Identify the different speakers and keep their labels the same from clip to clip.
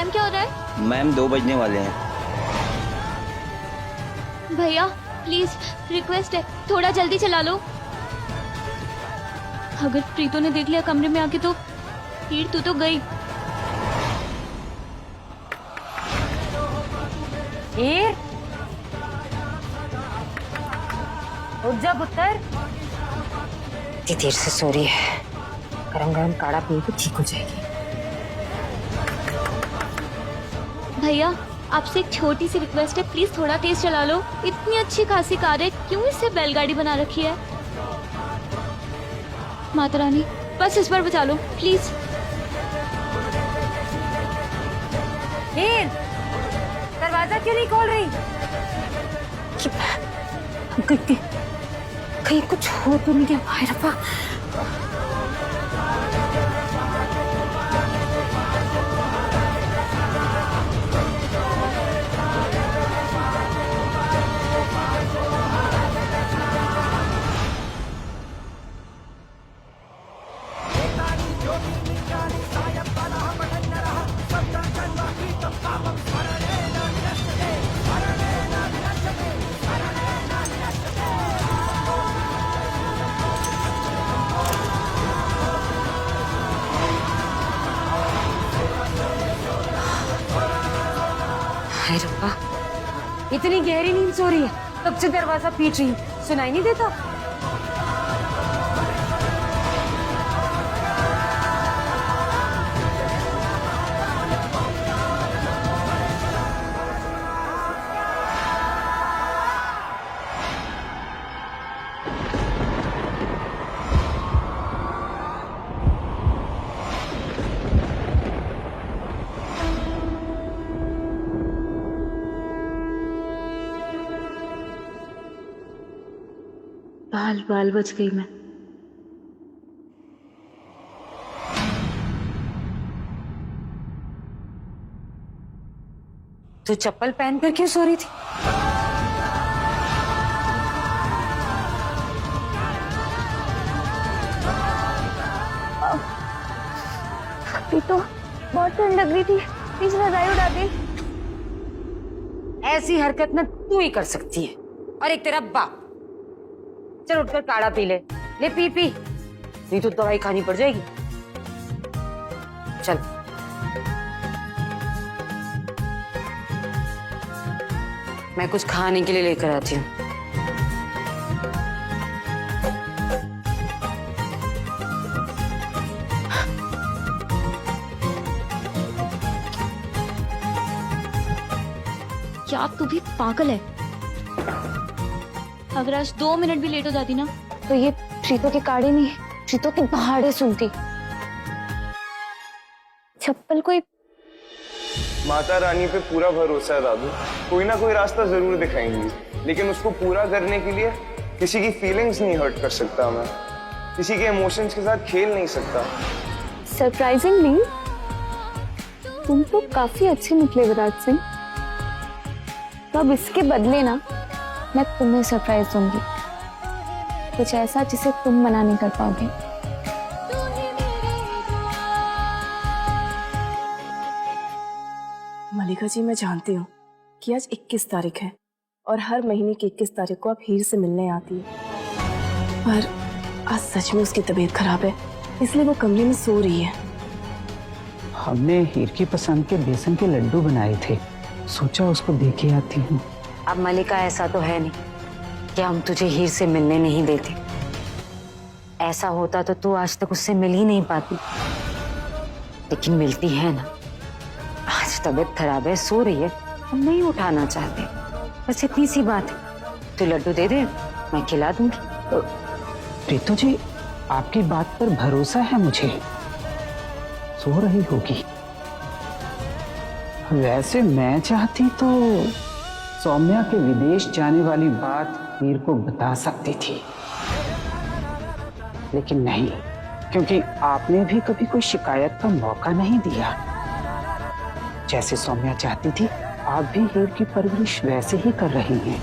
Speaker 1: Time क्या हो रहा है?
Speaker 2: मैम 2 बजने वाले हैं।
Speaker 1: भैया प्लीज रिक्वेस्ट है, थोड़ा जल्दी चला लो। अगर प्रीतो ने देख लिया कमरे में आके तो हीर तू तो गई।
Speaker 3: हीर उठ जा पुत्र। इतनी देर से सो रही है, गरम गरम काढ़ा पी तो ठीक हो जाएगी।
Speaker 1: भैया आपसे एक छोटी सी रिक्वेस्ट है, प्लीज थोड़ा तेज चला लो। इतनी अच्छी खासी कार है, क्यों इसे बैलगाड़ी बना रखी है? माता रानी बस इस बार बचा लो प्लीज।
Speaker 3: हीर दरवाजा क्यों नहीं खोल रही? कहीं कुछ हो तो नहीं गया? भाई रब्बा, रब्बा, इतनी गहरी नींद सो रही है, कब से दरवाजा पीट रही है, सुनाई नहीं देता?
Speaker 1: बाल बाल बच गई मैं।
Speaker 3: तू चप्पल पहन कर क्यों सो रही थी?
Speaker 1: तो बहुत ठंड लग रही थी, प्लीज रजाई उड़ा दे।
Speaker 3: ऐसी हरकत ना तू ही कर सकती है, और एक तेरा बाप। चल उठकर काढ़ा पी ले। ले पी पी, नहीं तो दवाई खानी पड़ जाएगी। चल मैं कुछ खाने के लिए लेकर आती हूँ।
Speaker 1: क्या तू भी पागल है? अगर आज 2 मिनट भी लेट हो जाती ना तो ये प्रीतो की काढ़ी नहीं, प्रीतो की दहाड़े सुनती। चप्पल कोई।
Speaker 4: माता रानी पे पूरा भरोसा है दादू, कोई ना कोई रास्ता जरूर दिखाएंगी, लेकिन उसको पूरा करने के लिए किसी की फीलिंग्स नहीं हर्ट कर सकता मैं, किसी के इमोशंस के साथ खेल नहीं सकता।
Speaker 1: सरप्राइजिंगली तुम तो काफी अच्छे निकले विराट सिंह। तो अब इसके बदले ना मैं तुम्हें सरप्राइज दूंगी, कुछ ऐसा जिसे तुम मना नहीं कर पाओगे।
Speaker 5: मलिका जी, मैं जानती हूँ कि आज 21 तारीख है और हर महीने की 21 तारीख को आप हीर से मिलने आती है, पर आज सच में उसकी तबीयत खराब है, इसलिए वो कमरे में सो रही है।
Speaker 6: हमने हीर की पसंद के बेसन के लड्डू बनाए थे, सोचा उसको दे के आती हूँ।
Speaker 3: अब मलिका, ऐसा तो है नहीं कि हम तुझे हीर से मिलने नहीं देते। ऐसा होता तो तू आज तक उससे मिल ही नहीं पाती, लेकिन मिलती है ना। आज तबीयत खराब है, सो रही है, हम नहीं उठाना चाहते, बस इतनी सी बात है। तू लड्डू दे दे, मैं खिला दूंगी।
Speaker 6: प्रीतो जी, आपकी बात पर भरोसा है मुझे, सो रही होगी। वैसे मैं चाहती तो सौम्या के विदेश जाने वाली बात हीर को बता सकती थी, लेकिन नहीं, क्योंकि आपने भी कभी कोई शिकायत का मौका नहीं दिया। जैसे सौम्या चाहती थी, आप भी हीर की परवरिश वैसे ही कर रही हैं,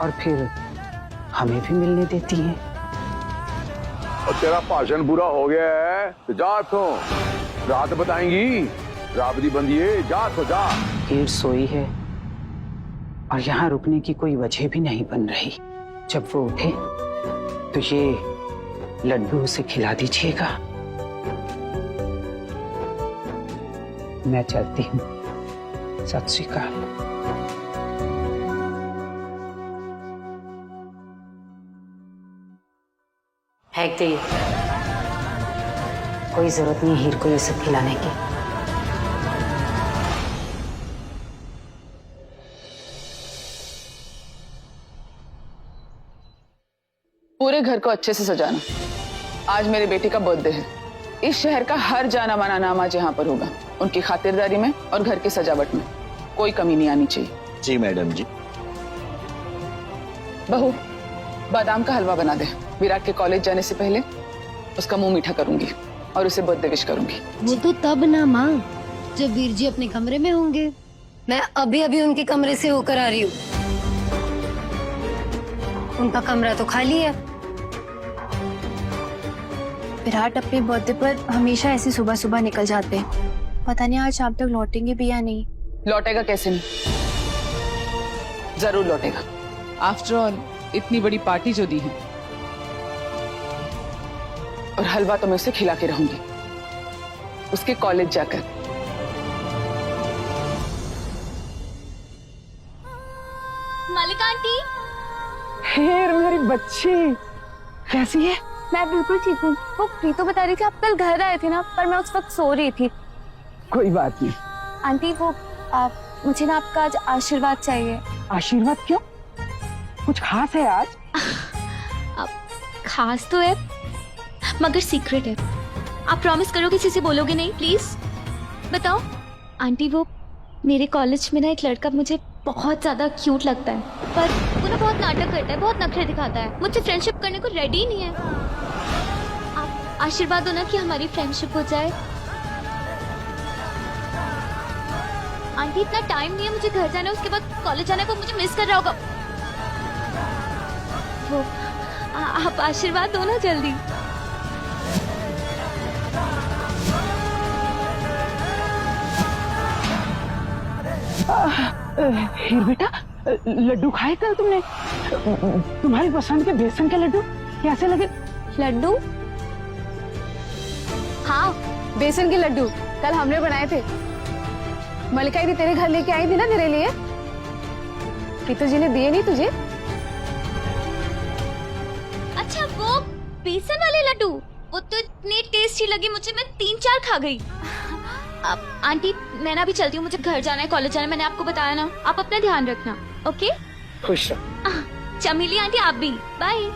Speaker 6: और फिर हमें भी मिलने देती हैं।
Speaker 7: और तेरा भाषण पूरा हो गया है तो जा, तो रात बताएंगी।
Speaker 2: राबड़ी बंदिए, जा तो जा।
Speaker 6: हीर सोई है और यहाँ रुकने की कोई वजह भी नहीं बन रही। जब वो उठे तो ये लड्डू उसे खिला दीजिएगा। मैं चलती हूँ। सत श्री अकाल।
Speaker 3: फेंक दे ये। कोई जरूरत नहीं है हीर को ये सब खिलाने की।
Speaker 7: पूरे घर को अच्छे से सजाना। आज मेरे बेटे का बर्थडे है। इस शहर का हर जाना माना नाम आज यहाँ पर होगा। उनकी खातिरदारी में और घर की सजावट में कोई कमी नहीं आनी चाहिए।
Speaker 8: जी मैडम जी।
Speaker 7: बहू, बादाम का हलवा बना दे। विराट के कॉलेज जाने से पहले उसका मुंह मीठा करूंगी और उसे बर्थडे विश करूंगी।
Speaker 9: वो तो तब ना माँ, जब वीर जी अपने कमरे में होंगे। मैं अभी अभी उनके कमरे से होकर आ रही हूँ। उनका कमरा तो खाली है।
Speaker 10: विराट अपने बर्थडे पर हमेशा ऐसे सुबह सुबह निकल जाते हैं। पता नहीं आज शाम तक लौटेंगे भी या नहीं।
Speaker 7: लौटेगा कैसे नहीं, जरूर लौटेगा। आफ्टर ऑल इतनी बड़ी पार्टी जो दी है, और हलवा तो मैं उसे खिला के रहूंगी उसके कॉलेज जाकर।
Speaker 1: मालिका आंटी,
Speaker 6: हीर मेरी बच्ची, कैसी है?
Speaker 1: मैं बिल्कुल ठीक हूँ। वो प्रीतो बता रही थी आप कल घर आए थे ना, पर मैं उस वक्त सो रही थी।
Speaker 6: कोई बात नहीं।
Speaker 1: आंटी वो मुझे ना आपका आज आशीर्वाद चाहिए।
Speaker 6: आशीर्वाद क्यों? कुछ खास है आज?
Speaker 10: खास तो है मगर सीक्रेट है। आप प्रॉमिस करो किसी से बोलोगे नहीं, प्लीज बताओ।
Speaker 1: आंटी वो मेरे कॉलेज में ना एक लड़का मुझे बहुत ज्यादा क्यूट लगता है, पर वो ना बहुत नाटक करता है, बहुत नखरे दिखाता है, मुझसे फ्रेंडशिप करने को रेडी ही नहीं है। आप आशीर्वाद दो ना कि हमारी फ्रेंडशिप हो जाए। आंटी इतना टाइम नहीं है, मुझे घर जाना है, उसके बाद कॉलेज जाने को मुझे मिस कर रहा होगा। वो आप आशीर्वाद दो ना जल्दी।
Speaker 6: हीर बेटा, लड्डू खाए कल तुमने? तुम्हारी पसंद के बेसन के लड्डू कैसे लगे?
Speaker 1: लड्डू?
Speaker 5: हाँ, बेसन के लड्डू कल हमने बनाए थे। मलिका भी तेरे घर लेके आई थी ना तेरे लिए। प्रीतो जी ने दिए नहीं तुझे?
Speaker 1: अच्छा वो बेसन वाले लड्डू, वो तो इतने टेस्टी लगी मुझे, मैं 3-4 खा गई। आंटी मैं ना भी चलती हूँ, मुझे घर जाना है, कॉलेज जाना है, मैंने आपको बताया ना। आप अपना ध्यान रखना, ओके?
Speaker 6: खुश रहो।
Speaker 1: चमेली आंटी आप भी, बाय।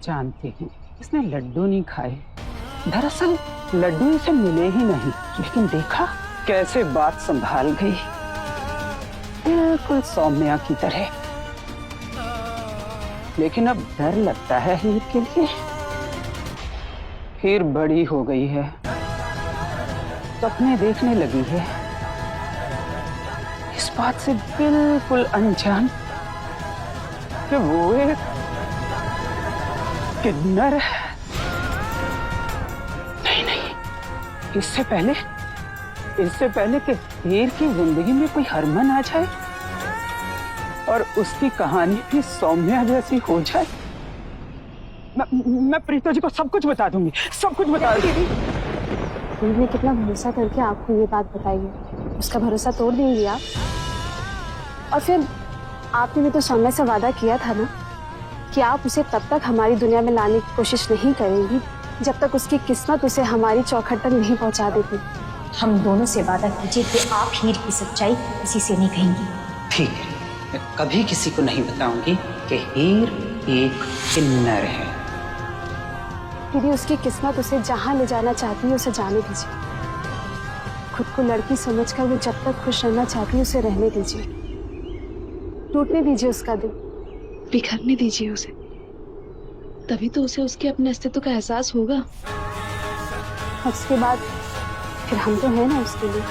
Speaker 6: जानती हूँ इसने लड्डू नहीं खाए। दरअसल लड्डू इसे मिले ही नहीं, लेकिन देखा कैसे बात संभाल गई, बिल्कुल सौम्या की तरह। लेकिन अब डर लगता है हीर के लिए। हीर बड़ी हो गई है, सपने देखने लगी है, इस बात से बिल्कुल अनजान कि वो एक किन्नर है। नहीं, इससे पहले कि हीर की जिंदगी में कोई हरमन आ जाए और उसकी कहानी भी सौम्या जैसी हो जाए, मैं प्रीतो जी को सब कुछ बता दूंगी, सब कुछ बता दूंगी।
Speaker 5: हीर ने कितना भरोसा करके आपको ये बात बताई है, उसका भरोसा तोड़ देंगी आप? और फिर आपने भी तो सौम्या से वादा किया था ना कि आप उसे तब तक हमारी दुनिया में लाने की कोशिश नहीं करेंगी जब तक उसकी किस्मत उसे हमारी चौखट तक नहीं पहुंचा देती।
Speaker 11: हम दोनों से वादा कीजिए कि आप हीर की सच्चाई किसी से नहीं कहेंगी।
Speaker 6: ठीक है, मैं कभी किसी को नहीं बताऊंगी कि हीर एक किन्नर है।
Speaker 5: दीदी उसकी किस्मत उसे जहां ले जाना चाहती है उसे जाने दीजिए। खुद को लड़की समझकर वो जब तक खुश रहना चाहती है उसे रहने दीजिए, टूटने दीजिए उसका दिल,
Speaker 10: बिखरने दीजिए उसे, तभी तो उसे उसके अपने अस्तित्व का एहसास होगा।
Speaker 5: उसके बाद फिर हम तो हैं ना उसके लिए।